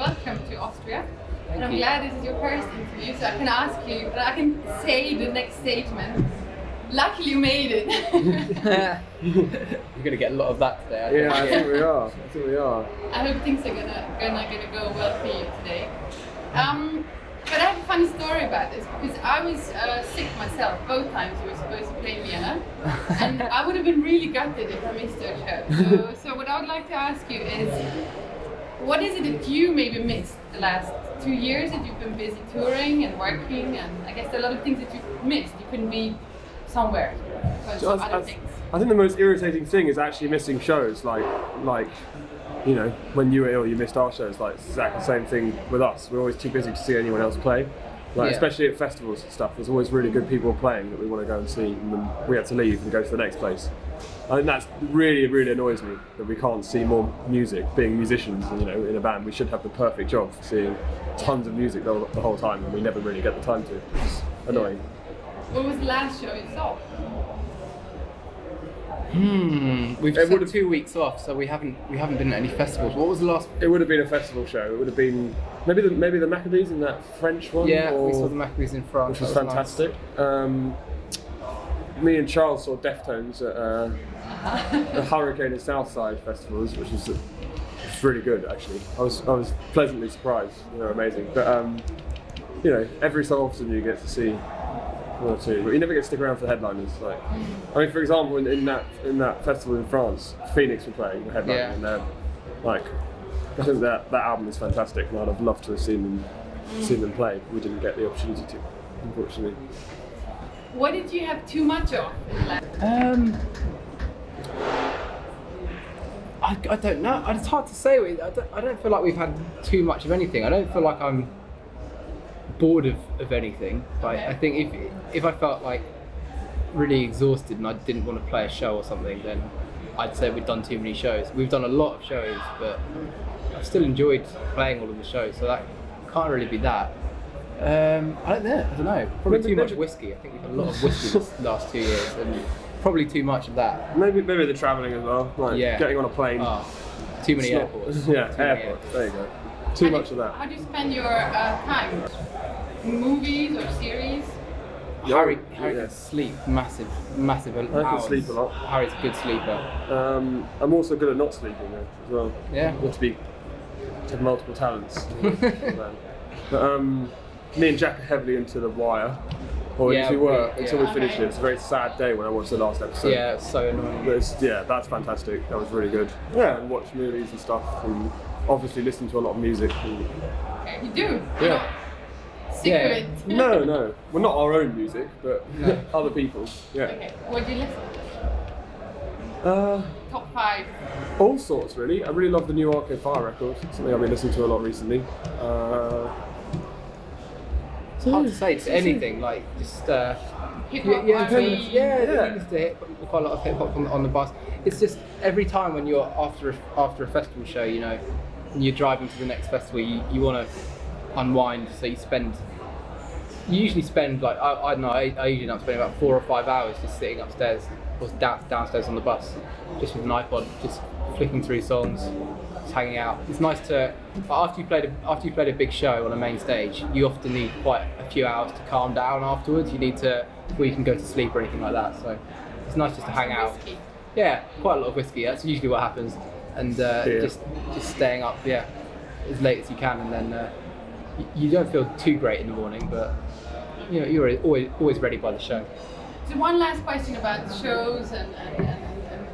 welcome to Austria. And I'm you. glad this is your first interview, so I can ask you, and I can say the next statement. Luckily you made it. You're gonna get a lot of that today. Yeah, I think we are. I hope things are gonna go well for you today. But I have a funny story about this because I was sick myself both times we were supposed to play in Vienna, and I would have been really gutted if I missed your show. So what I would like to ask you is, what is it that you maybe missed the last 2 years that you've been busy touring and working, and I guess there are a lot of things that you missed. You couldn't be somewhere because of other things. I think the most irritating thing is actually missing shows. Like you know, when you were ill, you missed our shows. Like it's exactly the same thing with us. We're always too busy to see anyone else play. Like especially at festivals and stuff. There's always really good people playing that we want to go and see, and then we have to leave and go to the next place. I think that's really annoys me that we can't see more music. Being musicians, you know, in a band, we should have the perfect job for seeing tons of music the whole time, and we never really get the time to. It's annoying. What was the last show you saw? We've had 2 weeks off, so we haven't been at any festivals. What was the last? It would have been a festival show. It would have been maybe the Maccabees in that French one. Yeah, we saw the Maccabees in France, which was fantastic. Nice. Me and Charles saw Deftones at the Hurricane and Southside festivals, which was really good actually. I was pleasantly surprised. They were amazing. But you know, every so often you get to see one or two, but you never get to stick around for the headliners. Like, I mean, for example, in that festival in France, Phoenix were playing the headliner, and they're like, I think that album is fantastic, and I'd have loved to have seen them play. We didn't get the opportunity to, unfortunately. What did you have too much of? I don't know. It's hard to say. I don't feel like we've had too much of anything. I don't feel like I'm bored of anything. Like, I think if I felt like really exhausted and I didn't want to play a show or something, then I'd say we'd done too many shows. We've done a lot of shows, but I've still enjoyed playing all of the shows, so that can't really be that. I don't know. Probably too much whiskey. I think we've had a lot of whiskey this last 2 years, and probably too much of that. Maybe the travelling as well. Like getting on a plane. Too many airports. Yeah, airports. There you go. Too much of that. How do you spend your time? Movies or series? Harry can sleep massive hours. I can sleep a lot. Harry's a good sleeper. I'm also good at not sleeping though, as well. Yeah. You have to have multiple talents. But me and Jack are heavily into The Wire. Or we were until we finished it. It's a very sad day when I watched the last episode. Yeah, it's so annoying. But that's fantastic. That was really good. Yeah, and watch movies and stuff, and obviously listen to a lot of music. Okay, you do? Yeah. Secret? No. Well, not our own music, but other people's. Yeah. Okay, what do you listen to? Top 5? All sorts, really. I really love the new Arcade Fire record. Something I've been listening to a lot recently. It's hard to say. It's anything, like just hip hop. you listen to quite a lot of hip hop on the bus. It's just every time when you're after a festival show, you know, and you're driving to the next festival, you want to unwind. So you usually spend like I don't know. I usually end up spending about 4 or 5 hours just sitting upstairs or downstairs on the bus, just with an iPod, just flicking through songs. Hanging out. It's nice to after you played a big show on a main stage, you often need quite a few hours to calm down afterwards. You need to before you can go to sleep or anything like that. So it's nice just to hang out. Whiskey. Yeah, quite a lot of whiskey. That's usually what happens, and just staying up as late as you can, and then you don't feel too great in the morning, but you know you're always ready by the show. So one last question about shows and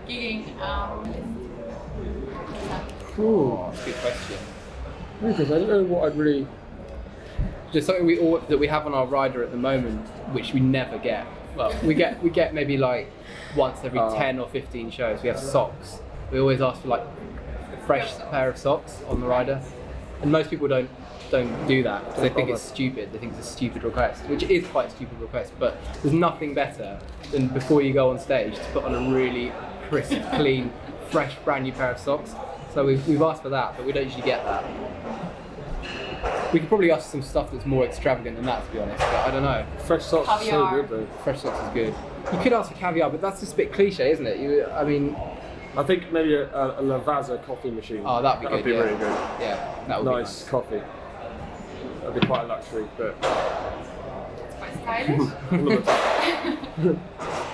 gigging. Ooh, that's a good question. Because I don't know what I'd really. There's something that we have on our rider at the moment, which we never get. Well, we get maybe like once every 10 or 15 shows. We have socks. We always ask for like a fresh pair of socks on the rider, and most people don't do that because they think it's stupid. They think it's a stupid request, which is quite a stupid request. But there's nothing better than before you go on stage to put on a really crisp, clean, fresh, brand new pair of socks. So we've asked for that, but we don't usually get that. We could probably ask for some stuff that's more extravagant than that, to be honest, but I don't know. Fresh socks are so good though. Fresh socks is good. You could ask for caviar, but that's just a bit cliche, isn't it? I think maybe a Lavazza coffee machine. Oh, that'd be good. Really good. Yeah, that would Nice coffee. That'd be quite a luxury, but It's quite stylish. all of the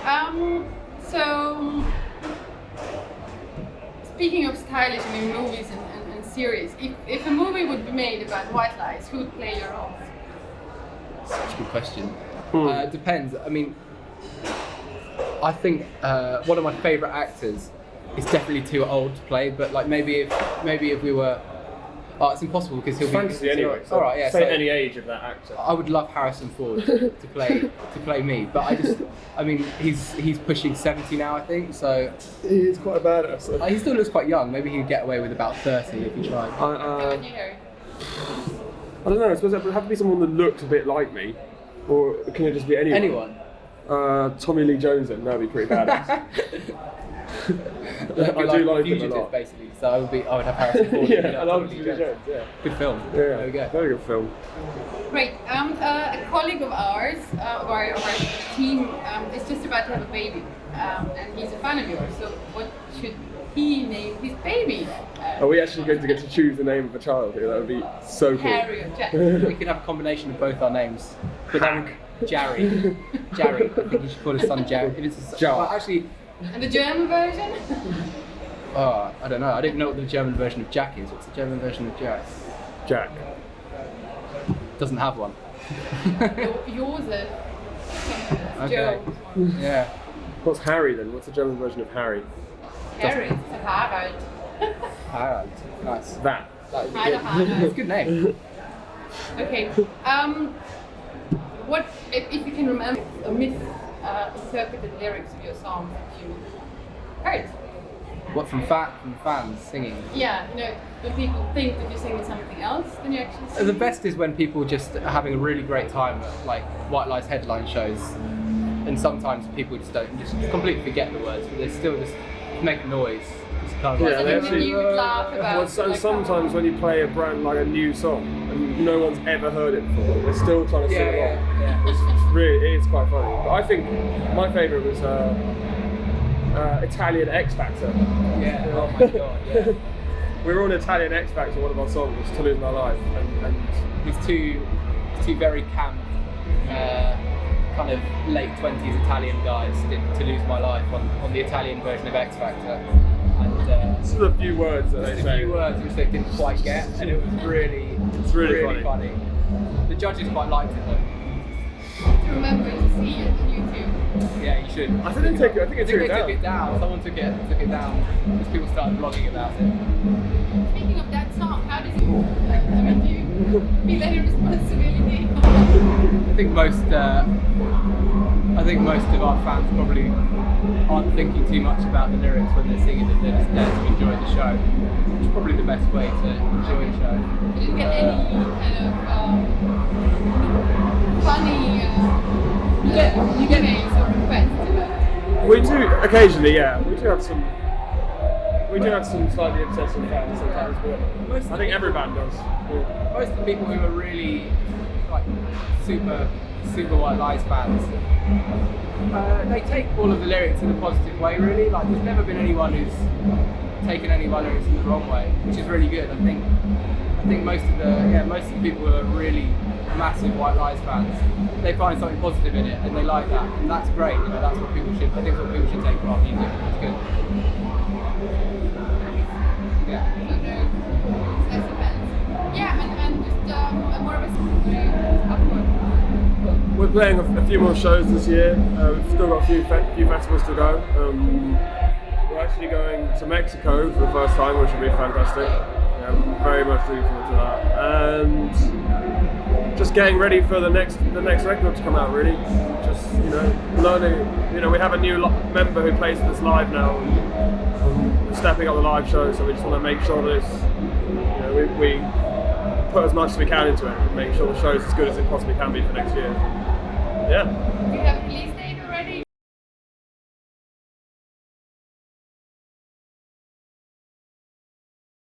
time. So, speaking of stylish, I mean, movies and series, if a movie would be made about white lies, who would play your roles? Such a good question. Depends. I mean, I think one of my favourite actors is definitely too old to play, but like maybe if we were, it's impossible because he'll Fantasy be anyway. So all right, yeah. say So any age of that actor. I would love Harrison Ford to play me, but I mean, he's pushing 70 now, I think. So He is quite a badass. he still looks quite young. Maybe he'd get away with about 30 if he tried. Go on, you, Harry. I don't know. I suppose it would have to be someone that looks a bit like me, or can it just be anyone? Anyone? Tommy Lee Jones, then that'd be pretty badass. I do like him a lot. Basically. So I would have Harrison Ford. Yeah, I love Tommy Lee Jones. Yeah, Good film. yeah. There we go. Very good film. Great. A colleague of ours, of our team, is just about to have a baby, and he's a fan of yours. So what should he name his baby? Are we actually going to get to choose the name of a child here? That would be so cool. Harry or Jack? We could have a combination of both our names. But then Jerry. Jerry. I think you should call his son Jerry. If it's a Jar. well, actually, And the German version? I don't know. I don't even know what the German version of Jack is. What's the German version of Jack? Jack. Doesn't have one. Joseph. Okay. Joe. Yeah. What's Harry then? What's the German version of Harry? Harry. It's Harald. Alright. Nice. That. That would be Harald, good. Harald. It's a good name. Okay. What if you can remember a misinterpreted lyrics of your song that you heard? What from fans singing? Yeah, when people think that you're singing something else than you're actually singing. The best is when people just are having a really great time at like White Lies headline shows, and sometimes people just completely forget the words, but they still just make a noise. It's kind of Yeah, like, they Something actually- you would laugh about. Well, so like, sometimes when you play a brand like a new song and no one's ever heard it before, they're still trying to sing along. yeah. It's really, it is quite funny. But I think my favourite was Italian X Factor. Yeah. Oh my god. Yeah. We were on Italian X Factor, one of our songs, To Lose My Life, and These two very camp, kind of late 20s Italian guys did To Lose My Life on the Italian version of X Factor, and just a few words that they just a say. few words which they didn't quite get, and it was really funny. The judges quite liked it though. to remember to see it on YouTube. Yeah, you should. I think they took it. I think they it took took it down. Someone took it down because people started blogging about it. Speaking of that song, how does it? I mean, do you feel any responsibility? I think most of our fans probably aren't thinking too much about the lyrics when they're singing it. They're just there to enjoy the show, which is probably the best way to enjoy a show. You didn't get any kind of funny emails or requests about it? We do occasionally, yeah. We do have some slightly obsessive fans sometimes, but I think every band does. Yeah. Most of the people who are really like super White Lies fans, they take all of the lyrics in a positive way. Really, like there's never been anyone who's taken any of our lyrics in the wrong way, which is really good. I think most of the people who are really massive White Lies fans, they find something positive in it and they like that, and that's great. You know, that's what people should. I think that's what people should take from our music. It's good. Yeah. Yeah, and just more of a We're playing a few more shows this year. We've still got a few festivals to go. We're actually going to Mexico for the first time, which will be fantastic. Yeah, I'm very much looking forward to that. And just getting ready for the next record to come out. Really, just learning. We have a new member who plays with us live now. And stepping up the live show, so we just want to make sure that it's, we put as much as we can into it and make sure the show's as good as it possibly can be for next year. Yeah. Do you have a release date?